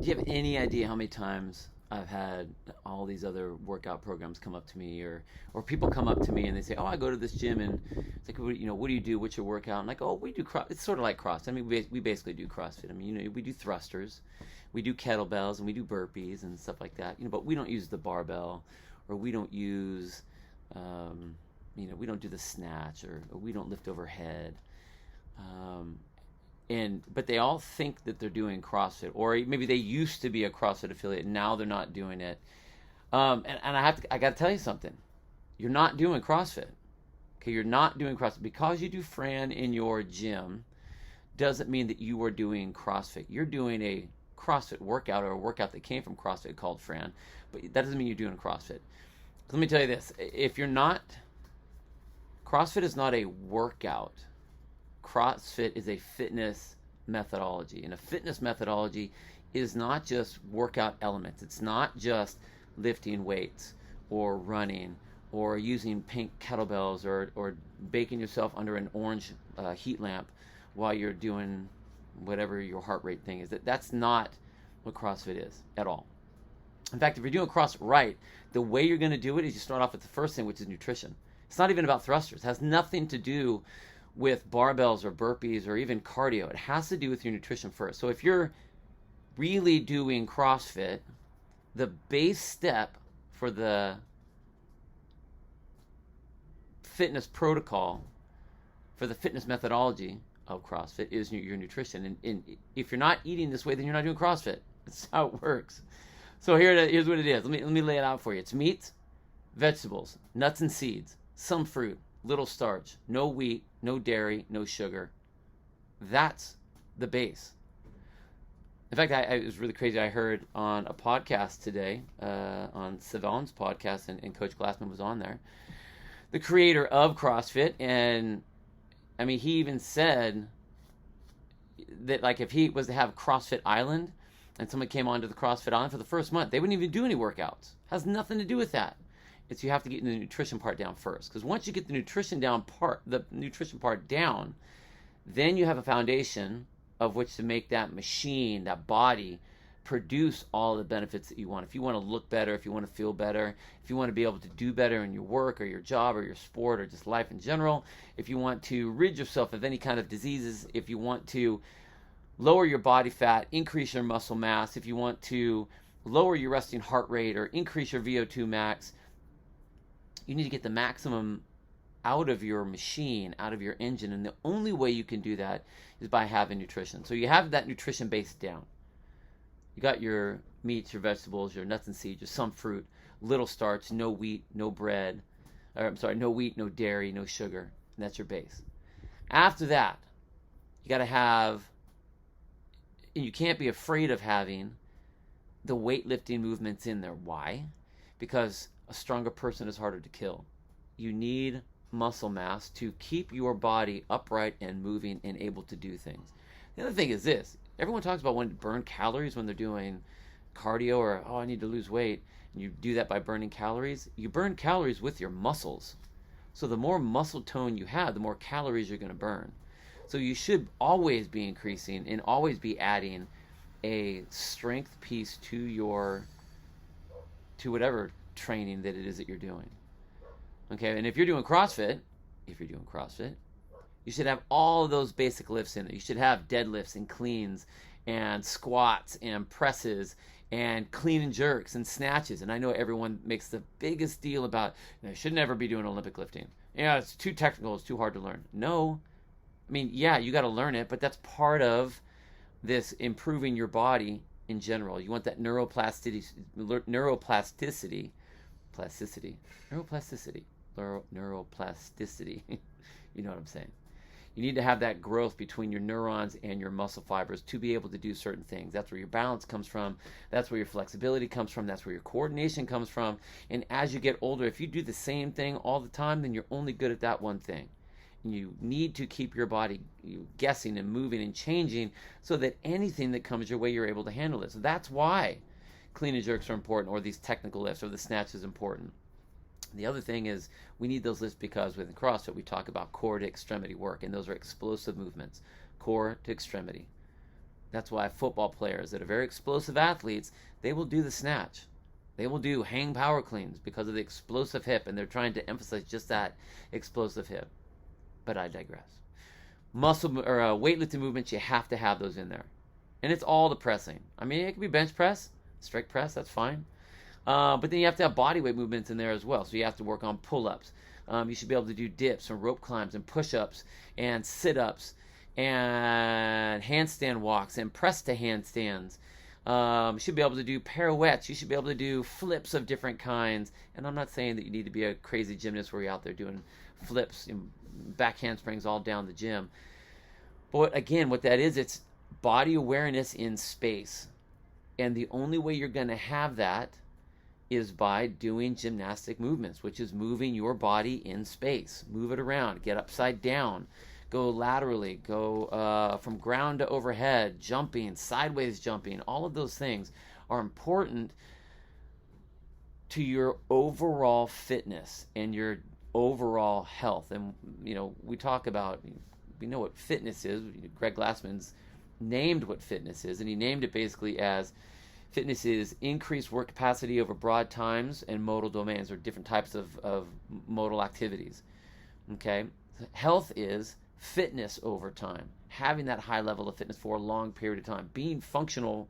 Do you have any idea how many times I've had all these other workout programs come up to me, or people come up to me and they say, "Oh, I go to this gym," and it's like, what do you do? What's your workout?" I'm like, "Oh, we do cross." It's sort of like CrossFit. I mean, we basically do CrossFit. I mean, we do thrusters, we do kettlebells, and we do burpees and stuff like that. But we don't use the barbell, or we don't use, we don't do the snatch, or we don't lift overhead. Um, but they all think that they're doing CrossFit, or maybe they used to be a CrossFit affiliate and now they're not doing it. And I got to tell you something. You're not doing CrossFit. Okay, you're not doing CrossFit because you do Fran in your gym. Doesn't mean that you are doing CrossFit. You're doing a CrossFit workout, or a workout that came from CrossFit called Fran, but that doesn't mean you're doing CrossFit. Let me tell you this: if you're not, CrossFit is not a workout. CrossFit is a fitness methodology, and a fitness methodology is not just workout elements. It's not just lifting weights or running or using pink kettlebells or baking yourself under an orange heat lamp while you're doing whatever your heart rate thing is. That's not what CrossFit is at all. In fact, if you're doing CrossFit right, the way you're going to do it is you start off with the first thing, which is nutrition. It's not even about thrusters. It has nothing to do with barbells or burpees or even cardio. It has to do with your nutrition first. So if you're really doing CrossFit, the base step for the fitness protocol, for the fitness methodology of CrossFit, is your nutrition. And if you're not eating this way, then you're not doing CrossFit. That's how it works. So here's what it is. Let me lay it out for you. It's meat, vegetables, nuts and seeds, some fruit, little starch, no wheat, no dairy, no sugar. That's the base. In fact, it was really crazy. I heard on a podcast today, on Savon's podcast, and Coach Glassman was on there, the creator of CrossFit, and I mean, he even said that, like, if he was to have CrossFit Island and someone came onto the CrossFit Island for the first month, they wouldn't even do any workouts. It has nothing to do with that. It's you have to get the nutrition part down first, because once you get the nutrition part down, then you have a foundation of which to make that machine, that body, produce all the benefits that you want. If you want to look better, if you want to feel better, if you want to be able to do better in your work or your job or your sport or just life in general, if you want to rid yourself of any kind of diseases, if you want to lower your body fat, increase your muscle mass, if you want to lower your resting heart rate or increase your VO2 max, you need to get the maximum out of your machine, out of your engine. And the only way you can do that is by having nutrition. So you have that nutrition base down. You got your meats, your vegetables, your nuts and seeds, just some fruit, little starch, no wheat, no bread. No wheat, no dairy, no sugar. And that's your base. After that, you got to have, and you can't be afraid of having the weightlifting movements in there. Why? Because a stronger person is harder to kill. You need muscle mass to keep your body upright and moving and able to do things. The other thing is this. Everyone talks about wanting to burn calories when they're doing cardio, or, I need to lose weight. And you do that by burning calories. You burn calories with your muscles. So the more muscle tone you have, the more calories you're going to burn. So you should always be increasing and always be adding a strength piece to whatever training that it is that you're doing. Okay, and if you're doing CrossFit, you should have all of those basic lifts in it. You should have deadlifts and cleans and squats and presses and clean and jerks and snatches. And I know everyone makes the biggest deal about, I should never be doing Olympic lifting. Yeah, it's too technical, it's too hard to learn. No, I mean, yeah, you got to learn it, but that's part of this improving your body in general. You want that neuroplasticity, you know what I'm saying. You need to have that growth between your neurons and your muscle fibers to be able to do certain things. That's where your balance comes from. That's where your flexibility comes from. That's where your coordination comes from. And as you get older, if you do the same thing all the time, then you're only good at that one thing. And you need to keep your body guessing and moving and changing so that anything that comes your way, you're able to handle it. So that's why clean and jerks are important, or these technical lifts, or the snatch is important. The other thing is we need those lifts because within CrossFit we talk about core to extremity work, and those are explosive movements, core to extremity. That's why football players that are very explosive athletes, they will do the snatch. They will do hang power cleans because of the explosive hip, and they're trying to emphasize just that explosive hip. But I digress. Muscle or weightlifting movements, you have to have those in there. And it's all the pressing. I mean, it can be bench press, strict press, that's fine. But then you have to have body weight movements in there as well. So you have to work on pull-ups. You should be able to do dips and rope climbs and push-ups and sit-ups and handstand walks and press to handstands. You should be able to do pirouettes. You should be able to do flips of different kinds. And I'm not saying that you need to be a crazy gymnast where you're out there doing flips and back handsprings all down the gym. But again, what that is, it's body awareness in space. And the only way you're going to have that is by doing gymnastic movements, which is moving your body in space. Move it around, get upside down, go laterally, go from ground to overhead, jumping, sideways jumping. All of those things are important to your overall fitness and your overall health. And, you know, we know what fitness is. Greg Glassman's named what fitness is, and he named it basically as fitness is increased work capacity over broad times and modal domains, or different types of modal activities. Okay? Health is fitness over time, having that high level of fitness for a long period of time, being functional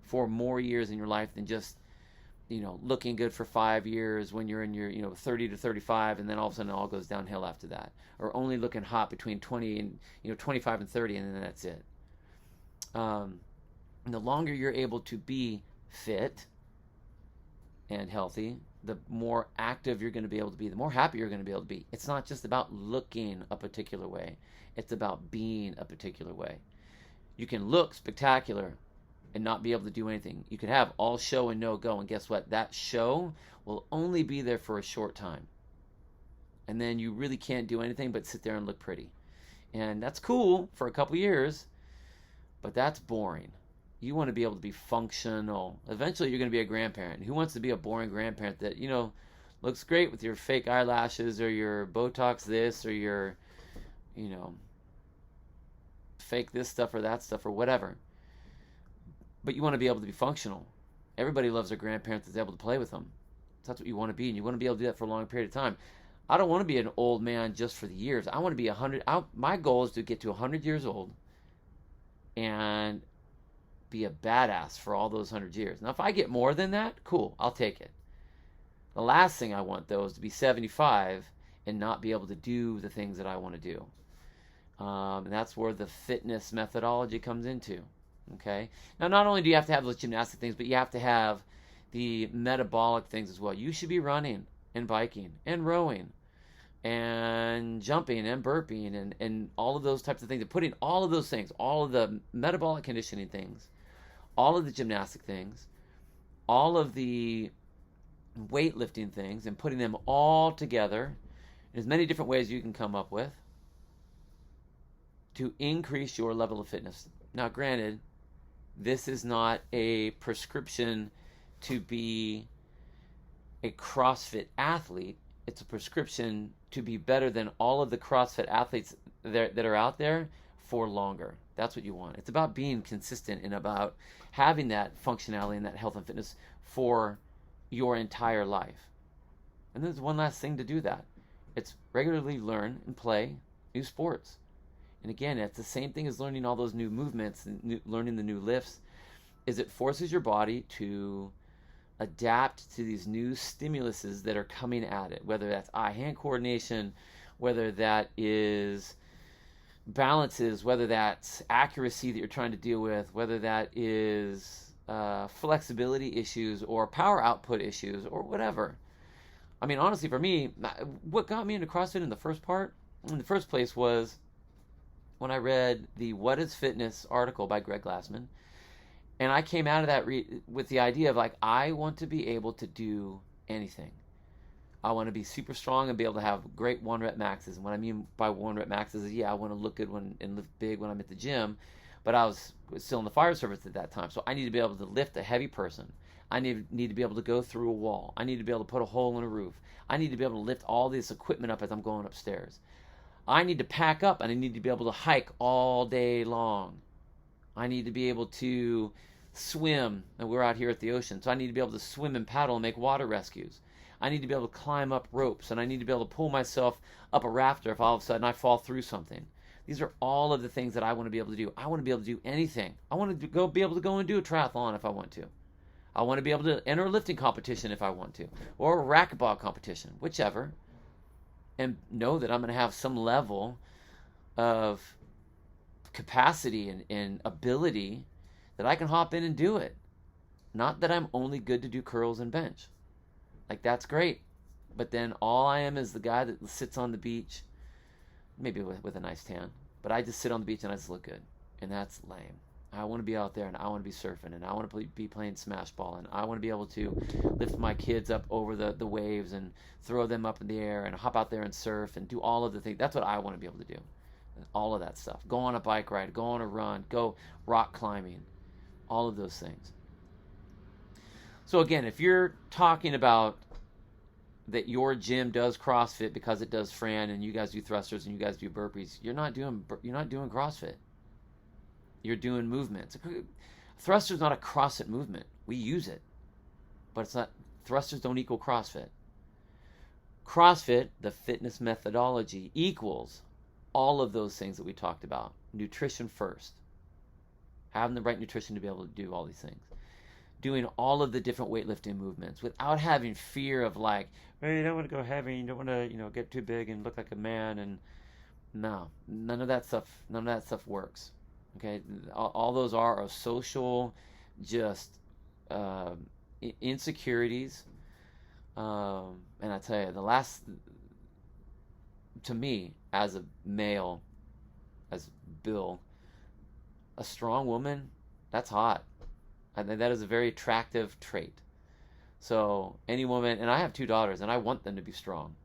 for more years in your life than just, you know, looking good for 5 years when you're in your, you know, 30 to 35, and then all of a sudden it all goes downhill after that, or only looking hot between 20 and, you know, 25 and 30, and then that's it. And the longer you're able to be fit and healthy, the more active you're going to be able to be, the more happy you're going to be able to be. It's not just about looking a particular way. It's about being a particular way. You can look spectacular and not be able to do anything. You could have all show and no go, and guess what? That show will only be there for a short time. And then you really can't do anything but sit there and look pretty. And that's cool for a couple years, but that's boring. You want to be able to be functional. Eventually, you're going to be a grandparent. Who wants to be a boring grandparent that, you know, looks great with your fake eyelashes or your Botox this or your, you know, fake this stuff or that stuff or whatever. But you want to be able to be functional. Everybody loves their grandparent that's able to play with them. So that's what you want to be, and you want to be able to do that for a long period of time. I don't want to be an old man just for the years. I want to be 100. My goal is to get to 100 years old and be a badass for all those 100 years. Now, if I get more than that, cool, I'll take it. The last thing I want, though, is to be 75 and not be able to do the things that I want to do. And that's where the fitness methodology comes into. Okay? Now, not only do you have to have those gymnastic things, but you have to have the metabolic things as well. You should be running and biking and rowing and jumping and burping and all of those types of things. And putting all of those things, all of the metabolic conditioning things, all of the gymnastic things, all of the weightlifting things, and putting them all together in as many different ways you can come up with to increase your level of fitness. Now, granted, this is not a prescription to be a CrossFit athlete. It's a prescription to be better than all of the CrossFit athletes that are out there for longer. That's what you want. It's about being consistent and about having that functionality and that health and fitness for your entire life. And there's one last thing to do that. It's regularly learn and play new sports. And again, it's the same thing as learning all those new movements and learning the new lifts, is it forces your body to adapt to these new stimuluses that are coming at it, whether that's eye-hand coordination, whether that is balances, whether that's accuracy that you're trying to deal with, whether that is flexibility issues or power output issues or whatever. I mean, honestly, for me, what got me into CrossFit in the first place was when I read the What is Fitness article by Greg Glassman. And I came out of that with the idea of, like, I want to be able to do anything. I want to be super strong and be able to have great 1-rep maxes. And what I mean by 1-rep maxes is, I want to look good and lift big when I'm at the gym. But I was still in the fire service at that time. So I need to be able to lift a heavy person. I need to be able to go through a wall. I need to be able to put a hole in a roof. I need to be able to lift all this equipment up as I'm going upstairs. I need to pack up and I need to be able to hike all day long. I need to be able to swim, and we're out here at the ocean, so I need to be able to swim and paddle and make water rescues. I need to be able to climb up ropes, and I need to be able to pull myself up a rafter if all of a sudden I fall through something. These are all of the things that I want to be able to do. I want to be able to do anything. I want to be able to go and do a triathlon if I want to. I want to be able to enter a lifting competition if I want to, or a racquetball competition, whichever, and know that I'm going to have some level of capacity and ability that I can hop in and do it. Not that I'm only good to do curls and bench. Like, that's great. But then all I am is the guy that sits on the beach, maybe with a nice tan, but I just sit on the beach and I just look good. And that's lame. I want to be out there, and I want to be surfing, and I want to be playing smash ball, and I want to be able to lift my kids up over the waves and throw them up in the air and hop out there and surf and do all of the things. That's what I want to be able to do. All of that stuff. Go on a bike ride, go on a run, go rock climbing, all of those things. So again, if you're talking about that your gym does CrossFit because it does Fran, and you guys do thrusters and you guys do burpees, you're not doing CrossFit. You're doing movements. Thrusters not a CrossFit movement. We use it, but it's not. Thrusters don't equal CrossFit. CrossFit, the fitness methodology, equals all of those things that we talked about. Nutrition first. Having the right nutrition to be able to do all these things. Doing all of the different weightlifting movements without having fear of like, hey, you don't want to go heavy, you don't want to, get too big and look like a man. And no, none of that stuff works. Okay, all those are social, just insecurities. And I tell you, to me, as a male, as Bill, a strong woman, that's hot. I think that is a very attractive trait. So any woman, and I have 2 daughters, and I want them to be strong,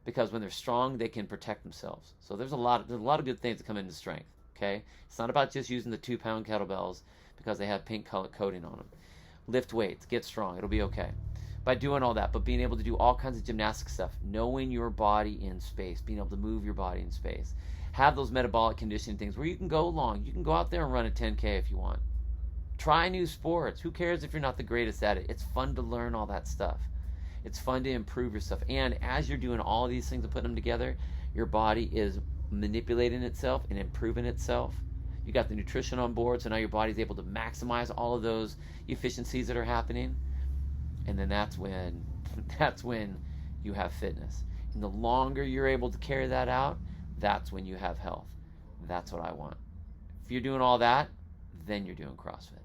because when they're strong, they can protect themselves. So there's a lot of good things that come into strength. Okay, it's not about just using the 2-pound kettlebells because they have pink color coating on them. Lift weights, get strong, it'll be okay. By doing all that, but being able to do all kinds of gymnastic stuff, knowing your body in space, being able to move your body in space, have those metabolic conditioning things where you can go long. You can go out there and run a 10K if you want. Try new sports. Who cares if you're not the greatest at it? It's fun to learn all that stuff. It's fun to improve yourself. And as you're doing all these things and putting them together, your body is manipulating itself and improving itself. You got the nutrition on board, so now your body's able to maximize all of those efficiencies that are happening. And then that's when you have fitness. And the longer you're able to carry that out, that's when you have health. That's what I want. If you're doing all that, then you're doing CrossFit.